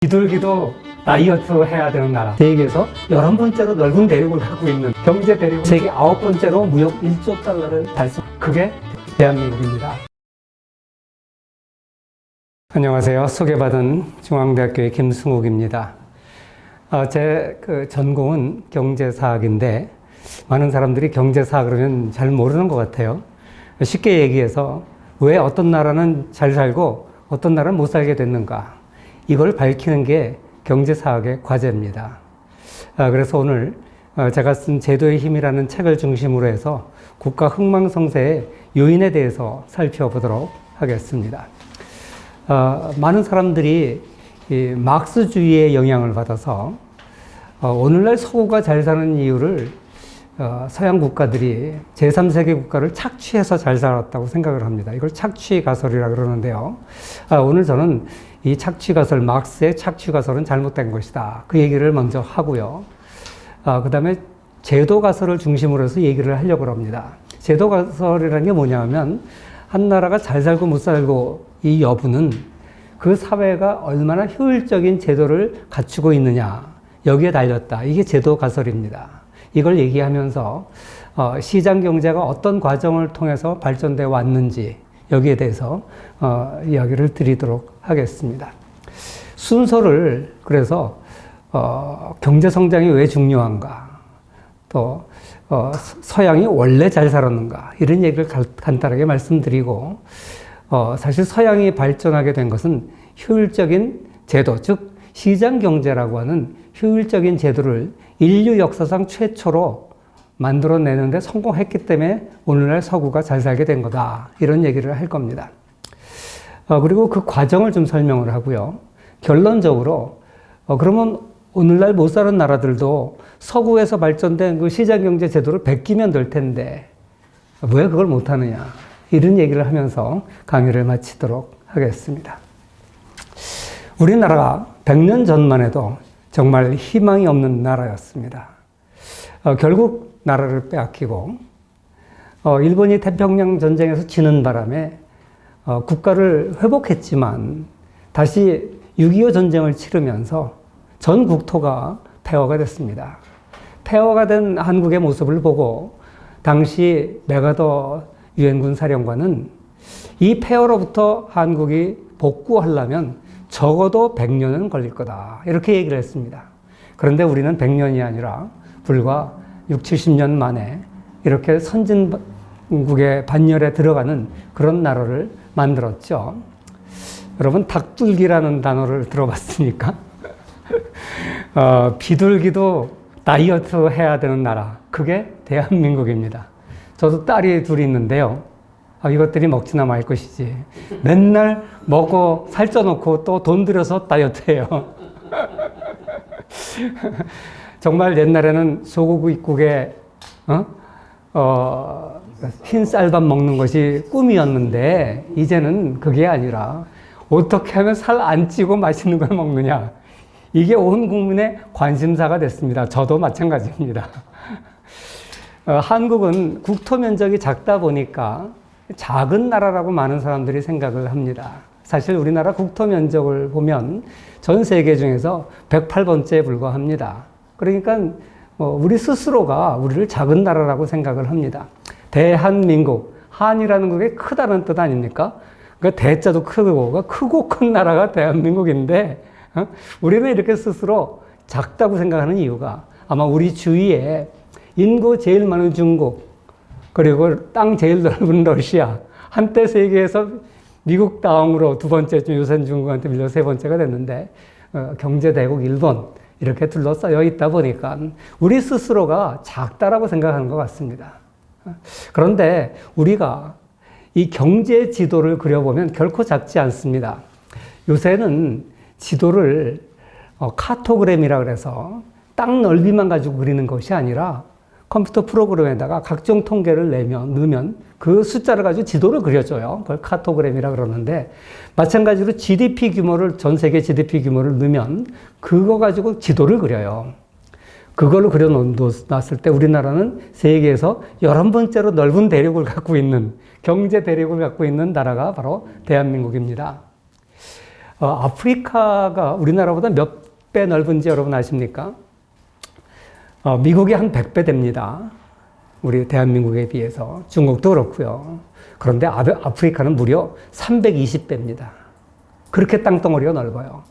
비둘기도 다이어트 해야 되는 나라. 세계에서 11번째로 넓은 대륙을 갖고 있는 경제 대륙, 세계 9번째로 무역 1조 달러를 달성. 그게 대한민국입니다. 안녕하세요. 소개받은 중앙대학교의 김승욱입니다. 제 전공은 경제사학인데 많은 사람들이 경제사 그러면 잘 모르는 것 같아요. 쉽게 얘기해서 왜 어떤 나라는 잘 살고 어떤 나라는 못 살게 됐는가, 이걸 밝히는 게 경제사학의 과제입니다. 그래서 오늘 제가 쓴 제도의 힘이라는 책을 중심으로 해서 국가 흥망성쇠의 요인에 대해서 살펴보도록 하겠습니다. 많은 사람들이 이 막스주의의 영향을 받아서 오늘날 서구가 잘 사는 이유를 서양 국가들이 제3세계 국가를 착취해서 잘 살았다고 생각을 합니다. 이걸 착취가설이라 그러는데요. 오늘 저는 이 착취가설, 막스의 착취가설은 잘못된 것이다, 그 얘기를 먼저 하고요. 그 다음에 제도가설을 중심으로 해서 얘기를 하려고 합니다. 제도가설이라는 게 뭐냐면 한 나라가 잘 살고 못 살고 이 여부는 그 사회가 얼마나 효율적인 제도를 갖추고 있느냐, 여기에 달렸다. 이게 제도가설입니다. 이걸 얘기하면서 시장 경제가 어떤 과정을 통해서 발전되어 왔는지 여기에 대해서 이야기를 드리도록 하겠습니다. 순서를 그래서 경제 성장이 왜 중요한가, 또 서양이 원래 잘 살았는가, 이런 얘기를 간단하게 말씀드리고, 사실 서양이 발전하게 된 것은 효율적인 제도, 즉 시장 경제라고 하는 효율적인 제도를 인류 역사상 최초로 만들어내는데 성공했기 때문에 오늘날 서구가 잘 살게 된 거다, 이런 얘기를 할 겁니다. 그리고 그 과정을 좀 설명을 하고요. 결론적으로 그러면 오늘날 못 사는 나라들도 서구에서 발전된 그 시장경제 제도를 베끼면 될 텐데 왜 그걸 못하느냐, 이런 얘기를 하면서 강의를 마치도록 하겠습니다. 우리나라가 100년 전만 해도 정말 희망이 없는 나라였습니다. 결국 나라를 빼앗기고 일본이 태평양 전쟁에서 지는 바람에 국가를 회복했지만 다시 6.25 전쟁을 치르면서 전 국토가 폐허가 됐습니다. 폐허가 된 한국의 모습을 보고 당시 메가더 유엔군 사령관은 이 폐허로부터 한국이 복구하려면 적어도 100년은 걸릴 거다, 이렇게 얘기를 했습니다. 그런데 우리는 100년이 아니라 불과 60, 70년 만에 이렇게 선진국의 반열에 들어가는 그런 나라를 만들었죠. 여러분, 닭둘기라는 단어를 들어봤습니까? 비둘기도 다이어트 해야 되는 나라, 그게 대한민국입니다. 저도 딸이 둘이 있는데요. 이것들이 먹지나 말 것이지, 맨날 먹고 살쪄놓고 또 돈 들여서 다이어트 해요. 정말 옛날에는 소고기국에 흰 쌀밥 먹는 것이 꿈이었는데 이제는 그게 아니라 어떻게 하면 살 안 찌고 맛있는 걸 먹느냐, 이게 온 국민의 관심사가 됐습니다. 저도 마찬가지입니다. 한국은 국토 면적이 작다 보니까 작은 나라라고 많은 사람들이 생각을 합니다. 사실 우리나라 국토 면적을 보면 전 세계 중에서 108번째에 불과합니다. 그러니까 우리 스스로가 우리를 작은 나라라고 생각을 합니다. 대한민국, 한이라는 게 크다는 뜻 아닙니까? 그러니까 대자도 크고, 크고 큰 나라가 대한민국인데 우리는 이렇게 스스로 작다고 생각하는 이유가 아마 우리 주위에 인구 제일 많은 중국, 그리고 땅 제일 넓은 러시아, 한때 세계에서 미국 다음으로 두 번째쯤 요새는 중국한테 밀려 세 번째가 됐는데 경제대국 일본, 이렇게 둘러싸여 있다 보니까 우리 스스로가 작다라고 생각하는 것 같습니다. 그런데 우리가 이 경제 지도를 그려보면 결코 작지 않습니다. 요새는 지도를 카토그램이라 그래서 땅 넓이만 가지고 그리는 것이 아니라 컴퓨터 프로그램에다가 각종 통계를 넣으면 그 숫자를 가지고 지도를 그려줘요. 그걸 카토그램이라 그러는데, 마찬가지로 GDP 규모를, 전 세계 GDP 규모를 넣으면 그거 가지고 지도를 그려요. 그걸로 그려놨을 때 우리나라는 세계에서 11번째로 넓은 대륙을 갖고 있는, 경제 대륙을 갖고 있는 나라가 바로 대한민국입니다. 아프리카가 우리나라보다 몇 배 넓은지 여러분 아십니까? 미국이 한 100배 됩니다. 우리 대한민국에 비해서. 중국도 그렇고요. 그런데 아프리카는 무려 320배입니다. 그렇게 땅덩어리가 넓어요.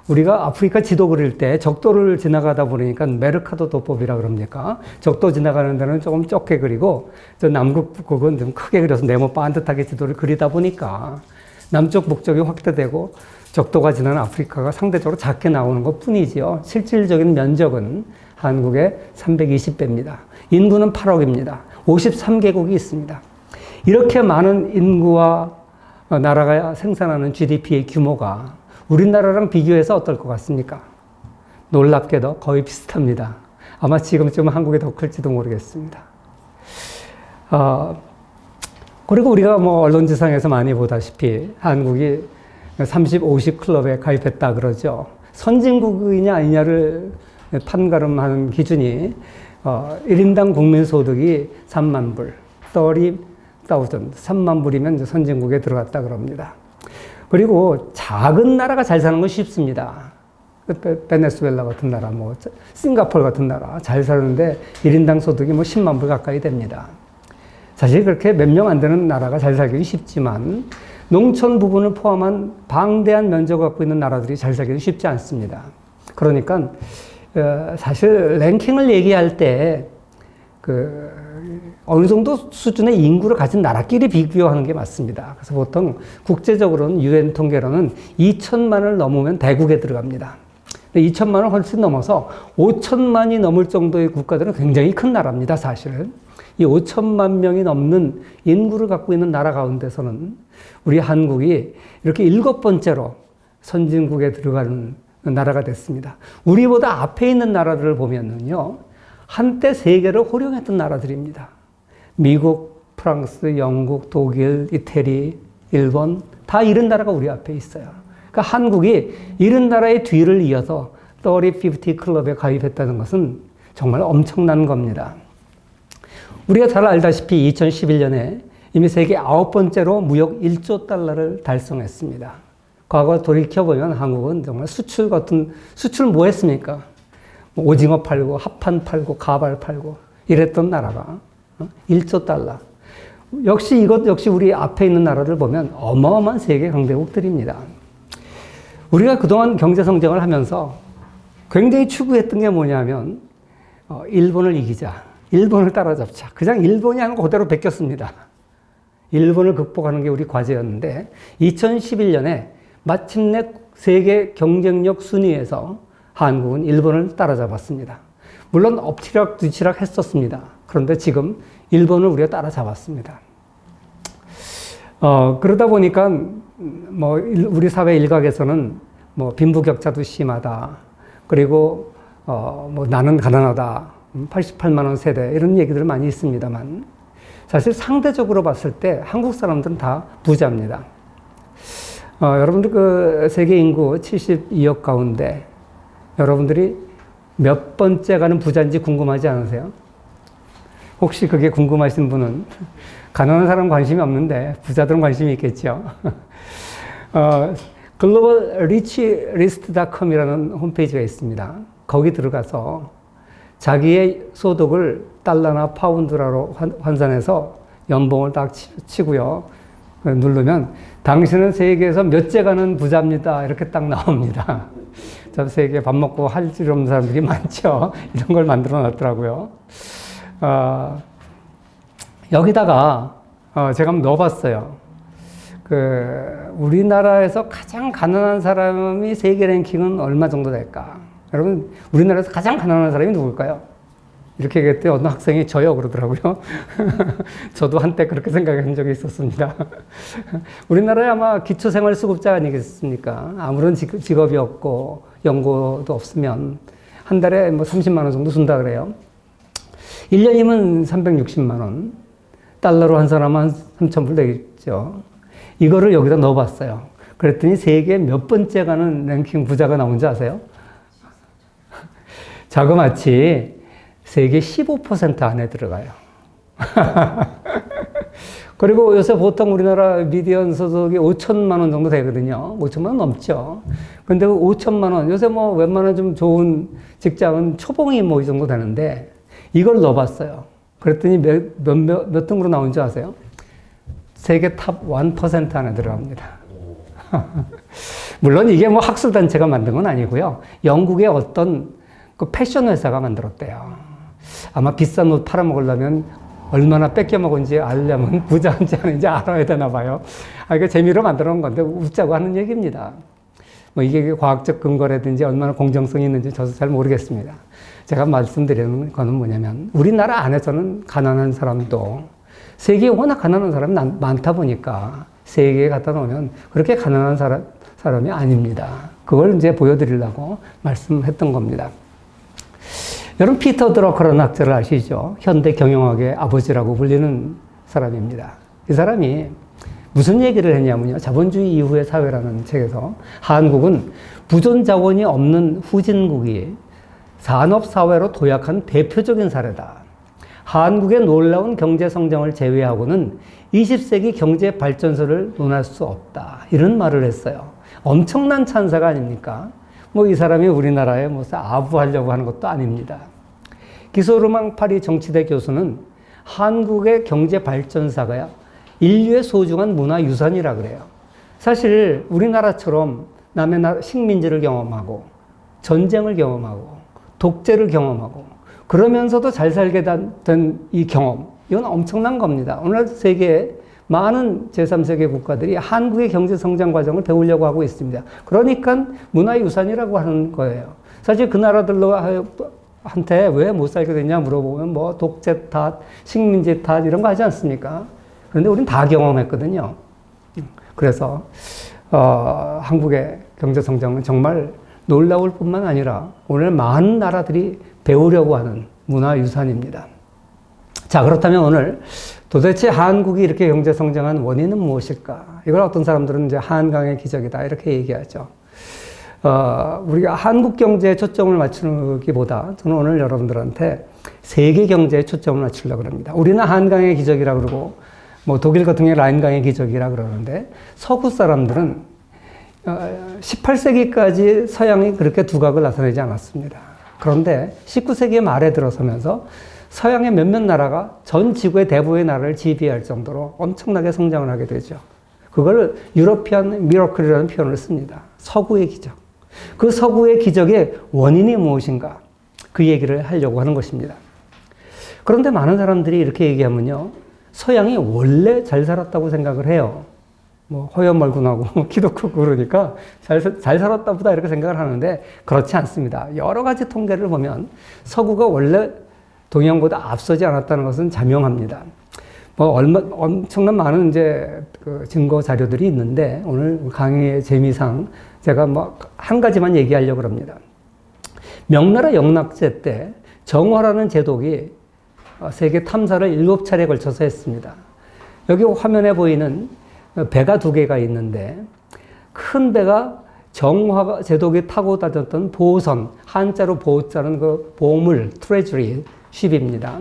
우리가 아프리카 지도 그릴 때 적도를 지나가다 보니까 메르카도 도법이라 그럽니까? 적도 지나가는 데는 조금 좁게 그리고 저 남극 북극은 좀 크게 그려서 네모 반듯하게 지도를 그리다 보니까 남쪽 북쪽이 확대되고 적도가 지나는 아프리카가 상대적으로 작게 나오는 것 뿐이지요. 실질적인 면적은 한국의 320배입니다. 인구는 8억입니다. 53개국이 있습니다. 이렇게 많은 인구와 나라가 생산하는 GDP의 규모가 우리나라랑 비교해서 어떨 것 같습니까? 놀랍게도 거의 비슷합니다. 아마 지금쯤은 한국이 더 클지도 모르겠습니다. 그리고 우리가 뭐 언론지상에서 많이 보다시피 한국이 30, 50 클럽에 가입했다 그러죠. 선진국이냐 아니냐를 판가름하는 기준이 1인당 국민소득이 3만 불, 3만 불이면 선진국에 들어갔다 그럽니다. 그리고 작은 나라가 잘 사는 건 쉽습니다. 베네수엘라 같은 나라, 뭐 싱가포르 같은 나라 잘 사는데 1인당 소득이 뭐 10만 불 가까이 됩니다. 사실 그렇게 몇 명 안 되는 나라가 잘 살기는 쉽지만 농촌 부분을 포함한 방대한 면적을 갖고 있는 나라들이 잘 살기는 쉽지 않습니다. 그러니까 사실 랭킹을 얘기할 때 어느 정도 수준의 인구를 가진 나라끼리 비교하는 게 맞습니다. 그래서 보통 국제적으로는 UN 통계로는 2천만을 넘으면 대국에 들어갑니다. 2천만을 훨씬 넘어서 5천만이 넘을 정도의 국가들은 굉장히 큰 나라입니다, 사실은. 이 5천만 명이 넘는 인구를 갖고 있는 나라 가운데서는 우리 한국이 이렇게 7번째로 선진국에 들어가는 나라가 됐습니다. 우리보다 앞에 있는 나라들을 보면은요, 한때 세계를 호령했던 나라들입니다. 미국, 프랑스, 영국, 독일, 이태리, 일본, 다 이런 나라가 우리 앞에 있어요. 그러니까 한국이 이런 나라의 뒤를 이어서 30, 50 클럽에 가입했다는 것은 정말 엄청난 겁니다. 우리가 잘 알다시피 2011년에 이미 세계 9번째로 무역 1조 달러를 달성했습니다. 과거 돌이켜보면 한국은 정말 수출 뭐 했습니까? 오징어 팔고, 합판 팔고, 가발 팔고, 이랬던 나라가 1조 달러. 역시 우리 앞에 있는 나라들 보면 어마어마한 세계 강대국들입니다. 우리가 그동안 경제 성장을 하면서 굉장히 추구했던 게 뭐냐면, 일본을 이기자. 일본을 따라잡자. 그냥 일본이 하는 거 그대로 베꼈습니다. 일본을 극복하는 게 우리 과제였는데 2011년에 마침내 세계 경쟁력 순위에서 한국은 일본을 따라잡았습니다. 물론 엎치락뒤치락 했었습니다. 그런데 지금 일본을 우리가 따라잡았습니다. 그러다 보니까 뭐 우리 사회 일각에서는 뭐 빈부격차도 심하다. 그리고 뭐 나는 가난하다. 88만 원 세대 이런 얘기들 많이 있습니다만 사실 상대적으로 봤을 때 한국 사람들은 다 부자입니다. 여러분들 세계 인구 72억 가운데 여러분들이 몇 번째 가는 부자인지 궁금하지 않으세요? 혹시 그게 궁금하신 분은 가난한 사람 관심이 없는데 부자들은 관심이 있겠죠. globalrichList.com이라는 홈페이지가 있습니다. 거기 들어가서 자기의 소득을 달러나 파운드로 환산해서 연봉을 딱 치고요. 누르면 당신은 세계에서 몇째 가는 부자입니다. 이렇게 딱 나옵니다. 전 세계에 밥 먹고 할 일 없는 사람들이 많죠. 이런 걸 만들어 놨더라고요. 여기다가 제가 한번 넣어봤어요. 우리나라에서 가장 가난한 사람이 세계 랭킹은 얼마 정도 될까? 여러분, 우리나라에서 가장 가난한 사람이 누굴까요? 이렇게 얘기했더니 어느 학생이 저요 그러더라고요. 저도 한때 그렇게 생각한 적이 있었습니다. 우리나라에 아마 기초생활수급자 아니겠습니까? 아무런 직업이 없고 연고도 없으면 한 달에 뭐 30만 원 정도 준다 그래요. 1년이면 360만 원. 달러로 환산하면 3,000불 되겠죠. 이거를 여기다 넣어봤어요. 그랬더니 세계 몇 번째 가는 랭킹 부자가 나온지 아세요? 자그마치 세계 15% 안에 들어가요. 그리고 요새 보통 우리나라 미디언 소득이 5천만 원 정도 되거든요. 5천만 원 넘죠. 근데 그 5천만 원, 요새 뭐 웬만한 좀 좋은 직장은 초봉이 뭐 이 정도 되는데 이걸 넣어봤어요. 그랬더니 몇 등으로 나온 줄 아세요? 세계 탑 1% 안에 들어갑니다. 물론 이게 뭐 학술단체가 만든 건 아니고요. 영국의 어떤 그 패션 회사가 만들었대요. 아마 비싼 옷 팔아먹으려면 얼마나 뺏겨먹은지 알려면 부자인지 아닌지 알아야 되나 봐요. 이게 재미로 만들어 놓은 건데 웃자고 하는 얘기입니다. 뭐 이게 과학적 근거라든지 얼마나 공정성이 있는지 저도 잘 모르겠습니다. 제가 말씀드리는 거는 뭐냐면 우리나라 안에서는 가난한 사람도 세계에 워낙 가난한 사람이 많다 보니까 세계에 갖다 놓으면 그렇게 가난한 사람이 아닙니다. 그걸 이제 보여드리려고 말씀했던 겁니다. 여러분 피터 드러커라는 학자를 아시죠? 현대 경영학의 아버지라고 불리는 사람입니다. 이 사람이 무슨 얘기를 했냐면요. 자본주의 이후의 사회라는 책에서 한국은 부존 자원이 없는 후진국이 산업사회로 도약한 대표적인 사례다. 한국의 놀라운 경제 성장을 제외하고는 20세기 경제 발전소를 논할 수 없다. 이런 말을 했어요. 엄청난 찬사가 아닙니까? 뭐 이 사람이 우리나라에 뭐 아부하려고 하는 것도 아닙니다. 기소르망 파리 정치대 교수는 한국의 경제 발전사가 인류의 소중한 문화유산이라 그래요. 사실 우리나라처럼 남의 나라 식민지를 경험하고 전쟁을 경험하고 독재를 경험하고 그러면서도 잘 살게 된 이 경험, 이건 엄청난 겁니다. 오늘 세계에 많은 제3세계 국가들이 한국의 경제 성장 과정을 배우려고 하고 있습니다. 그러니까 문화유산이라고 하는 거예요. 사실 그 나라들로 한테 왜 못 살게 됐냐 물어보면 뭐 독재 탓, 식민지 탓 이런 거 하지 않습니까? 그런데 우린 다 경험했거든요. 그래서 한국의 경제 성장은 정말 놀라울 뿐만 아니라 오늘 많은 나라들이 배우려고 하는 문화유산입니다. 자, 그렇다면 오늘 도대체 한국이 이렇게 경제 성장한 원인은 무엇일까? 이걸 어떤 사람들은 이제 한강의 기적이다 이렇게 얘기하죠. 우리가 한국 경제에 초점을 맞추기보다 저는 오늘 여러분들한테 세계 경제에 초점을 맞추려고 합니다. 우리는 한강의 기적이라 그러고 뭐 독일 같은 경우에 라인강의 기적이라 그러는데 서구 사람들은 18세기까지 서양이 그렇게 두각을 나타내지 않았습니다. 그런데 19세기 말에 들어서면서 서양의 몇몇 나라가 전 지구의 대부분의 나라를 지배할 정도로 엄청나게 성장을 하게 되죠. 그걸 유러피안 미러클이라는 표현을 씁니다. 서구의 기적. 그 서구의 기적의 원인이 무엇인가? 그 얘기를 하려고 하는 것입니다. 그런데 많은 사람들이 이렇게 얘기하면요. 서양이 원래 잘 살았다고 생각을 해요. 뭐 허여멀군하고 키도 크고 그러니까 잘 살았다 보다 이렇게 생각을 하는데 그렇지 않습니다. 여러 가지 통계를 보면 서구가 원래 동양보다 앞서지 않았다는 것은 자명합니다. 뭐 엄청난 많은 이제 그 증거 자료들이 있는데 오늘 강의의 재미상 제가 뭐 한 가지만 얘기하려고 합니다. 명나라 영락제 때 정화라는 제독이 세계 탐사를 7차례에 걸쳐서 했습니다. 여기 화면에 보이는 배가 두 개가 있는데 큰 배가 정화 제독이 타고 다녔던 보선, 한자로 보자는 그 보물, 트레저리 쉽입니다.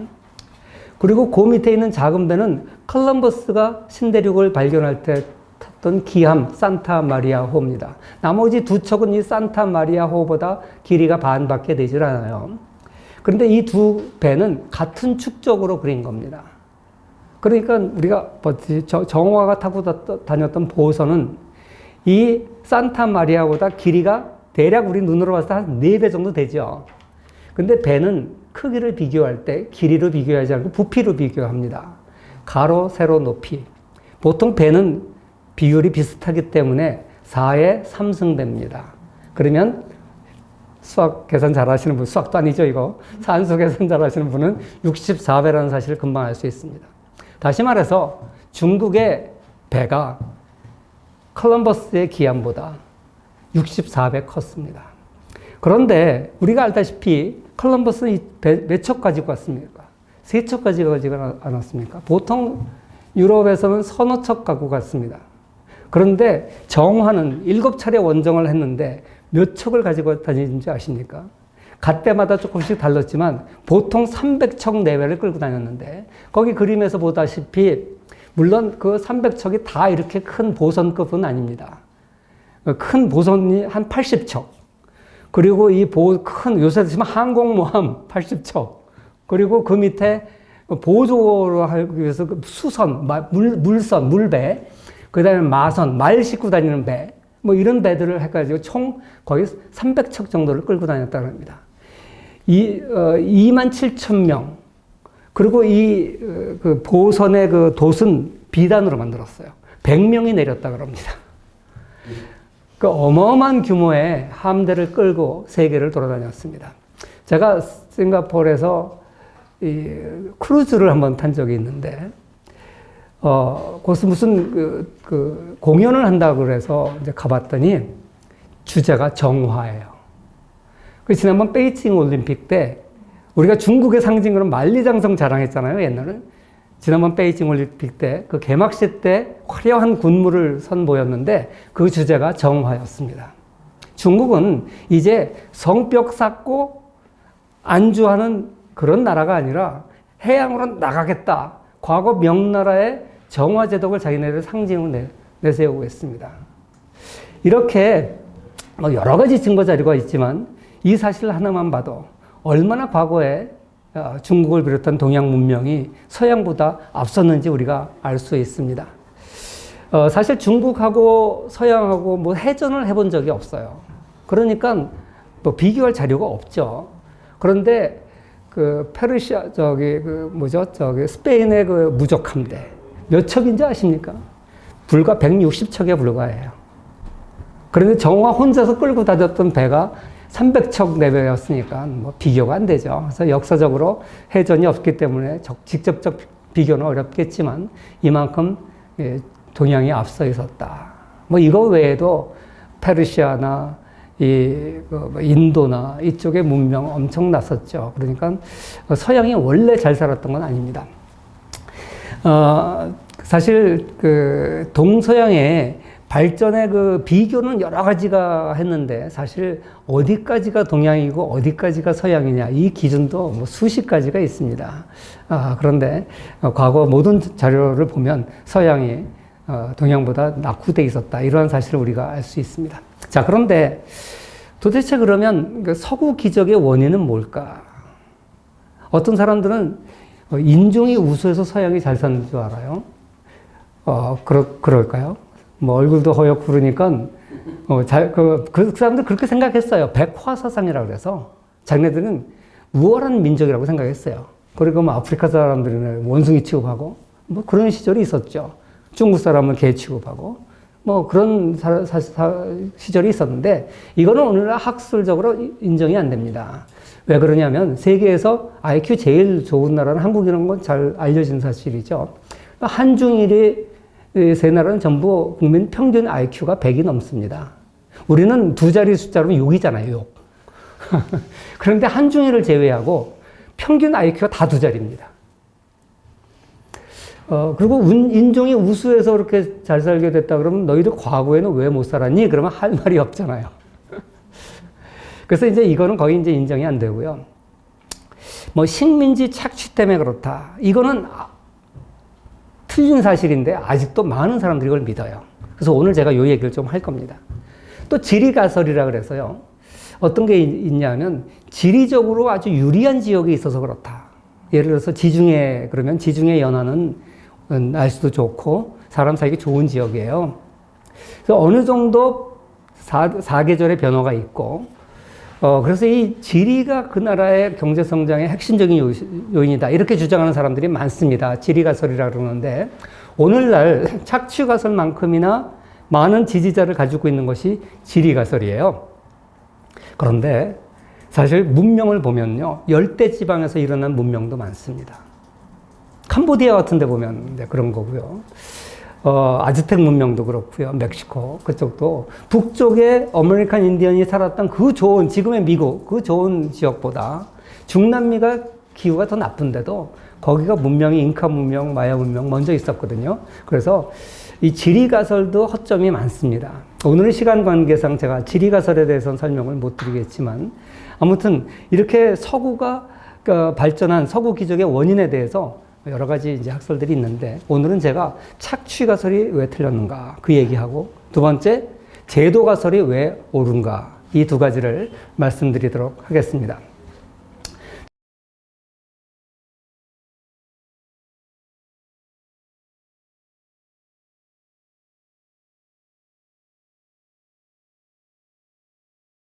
그리고 그 밑에 있는 작은 배는 콜럼버스가 신대륙을 발견할 때 탔던 기함 산타 마리아 호입니다. 나머지 두 척은 이 산타 마리아 호보다 길이가 반밖에 되질 않아요. 그런데 이 두 배는 같은 축적으로 그린 겁니다. 그러니까 우리가 정화가 타고 다녔던 보선은 이 산타 마리아보다 길이가 대략 우리 눈으로 봤을 때 한 4배 정도 되죠. 근데 배는 크기를 비교할 때 길이로 비교하지 않고 부피로 비교합니다. 가로, 세로, 높이. 보통 배는 비율이 비슷하기 때문에 4의 3승배입니다. 그러면 수학 계산 잘 하시는 분, 수학도 아니죠, 이거. 산수 계산 잘 하시는 분은 64배라는 사실을 금방 알 수 있습니다. 다시 말해서 중국의 배가 콜럼버스의 기함보다 64배 컸습니다. 그런데 우리가 알다시피 콜럼버스는 이 배 몇 척 가지고 왔습니까? 3척 가지고 가지 않았습니까? 보통 유럽에서는 서너 척 갖고 갔습니다. 그런데 정화는 7차례 원정을 했는데 몇 척을 가지고 다니는지 아십니까? 갈 때마다 조금씩 달랐지만 보통 300척 내외를 끌고 다녔는데 거기 그림에서 보다시피 물론 그 300척이 다 이렇게 큰 보선급은 아닙니다. 큰 보선이 한 80척. 그리고 큰, 요새 치면 항공모함 80척. 그리고 그 밑에 보조로 하기 위해서 수선, 물선, 물배. 그 다음에 마선, 말 싣고 다니는 배. 뭐 이런 배들을 해가지고 총 거의 300척 정도를 끌고 다녔다고 합니다. 2만 7천 명. 그리고 그 보선의 그 돛은 비단으로 만들었어요. 100명이 내렸다고 합니다. 그 어마어마한 규모의 함대를 끌고 세계를 돌아다녔습니다. 제가 싱가포르에서 크루즈를 한번 탄 적이 있는데, 거기서 무슨 공연을 한다고 그래서 이제 가봤더니 주제가 정화예요. 그 지난번 베이징 올림픽 때 우리가 중국의 상징으로 만리장성 자랑했잖아요, 옛날에. 지난번 베이징 올림픽 때 그 개막식 때 화려한 군무를 선보였는데 그 주제가 정화였습니다. 중국은 이제 성벽 쌓고 안주하는 그런 나라가 아니라 해양으로 나가겠다. 과거 명나라의 정화제독을 자기네들 상징으로 내세우고 있습니다. 이렇게 뭐 여러 가지 증거 자료가 있지만 이 사실 하나만 봐도 얼마나 과거에 중국을 비롯한 동양 문명이 서양보다 앞섰는지 우리가 알 수 있습니다. 사실 중국하고 서양하고 뭐 해전을 해본 적이 없어요. 그러니까 뭐 비교할 자료가 없죠. 그런데 그 페르시아 스페인의 그 무적 함대 몇 척인지 아십니까? 불과 160척에 불과해요. 그런데 정화 혼자서 끌고 다녔던 배가 300척 내배였으니까 뭐 비교가 안 되죠. 그래서 역사적으로 해전이 없기 때문에 직접적 비교는 어렵겠지만 이만큼 동양이 앞서 있었다. 뭐 이거 외에도 페르시아나 인도나 이쪽의 문명 엄청 났었죠. 그러니까 서양이 원래 잘 살았던 건 아닙니다. 사실 그 동서양의 발전의 그 비교는 여러 가지가 했는데 사실 어디까지가 동양이고 어디까지가 서양이냐 이 기준도 뭐 수십 가지가 있습니다. 그런데 과거 모든 자료를 보면 서양이 동양보다 낙후돼 있었다 이러한 사실을 우리가 알 수 있습니다. 자, 그런데 도대체 그러면 서구 기적의 원인은 뭘까? 어떤 사람들은 인종이 우수해서 서양이 잘 사는 줄 알아요. 그럴까요? 뭐 얼굴도 허옇고 그러니까 그 사람들 그렇게 생각했어요. 백화사상이라고 그래서 자기네들은 우월한 민족이라고 생각했어요. 그리고 뭐 아프리카 사람들은 원숭이 취급하고 뭐 그런 시절이 있었죠. 중국 사람은 개 취급하고 뭐 그런 시절이 있었는데 이거는 오늘날 학술적으로 인정이 안 됩니다. 왜 그러냐면 세계에서 IQ 제일 좋은 나라는 한국이라는 건 잘 알려진 사실이죠. 한중일이 세 나라는 전부 국민 평균 IQ가 100이 넘습니다. 우리는 두 자리 숫자로 6이잖아요, 6. 그런데 한중일을 제외하고 평균 IQ가 다 두 자리입니다. 그리고 인종이 우수해서 그렇게 잘 살게 됐다 그러면 너희들 과거에는 왜 못 살았니? 그러면 할 말이 없잖아요. 그래서 이제 이거는 거의 이제 인정이 안 되고요. 뭐 식민지 착취 때문에 그렇다. 이거는 틀린 사실인데 아직도 많은 사람들이 이걸 믿어요. 그래서 오늘 제가 이 얘기를 좀 할 겁니다. 또 지리가설이라 그래서요. 어떤 게 있냐면 지리적으로 아주 유리한 지역이 있어서 그렇다. 예를 들어서 지중해 그러면 지중해 연안은 날씨도 좋고 사람 살기 좋은 지역이에요. 그래서 어느 정도 사계절의 변화가 있고 그래서 이 지리가 그 나라의 경제 성장의 핵심적인 요인이다. 이렇게 주장하는 사람들이 많습니다. 지리가설이라 그러는데 오늘날 착취가설만큼이나 많은 지지자를 가지고 있는 것이 지리가설이에요. 그런데 사실 문명을 보면요. 열대 지방에서 일어난 문명도 많습니다. 캄보디아 같은 데 보면 그런 거고요. 아즈텍 문명도 그렇고요. 멕시코 그쪽도 북쪽에 아메리칸 인디언이 살았던 그 좋은 지금의 미국 그 좋은 지역보다 중남미가 기후가 더 나쁜데도 거기가 문명이 잉카 문명, 마야 문명 먼저 있었거든요. 그래서 이 지리가설도 허점이 많습니다. 오늘은 시간 관계상 제가 지리가설에 대해서는 설명을 못 드리겠지만 아무튼 이렇게 서구가 발전한 서구 기적의 원인에 대해서 여러 가지 이제 학설들이 있는데 오늘은 제가 착취 가설이 왜 틀렸는가 그 얘기하고 두 번째 제도 가설이 왜 옳은가 이 두 가지를 말씀드리도록 하겠습니다.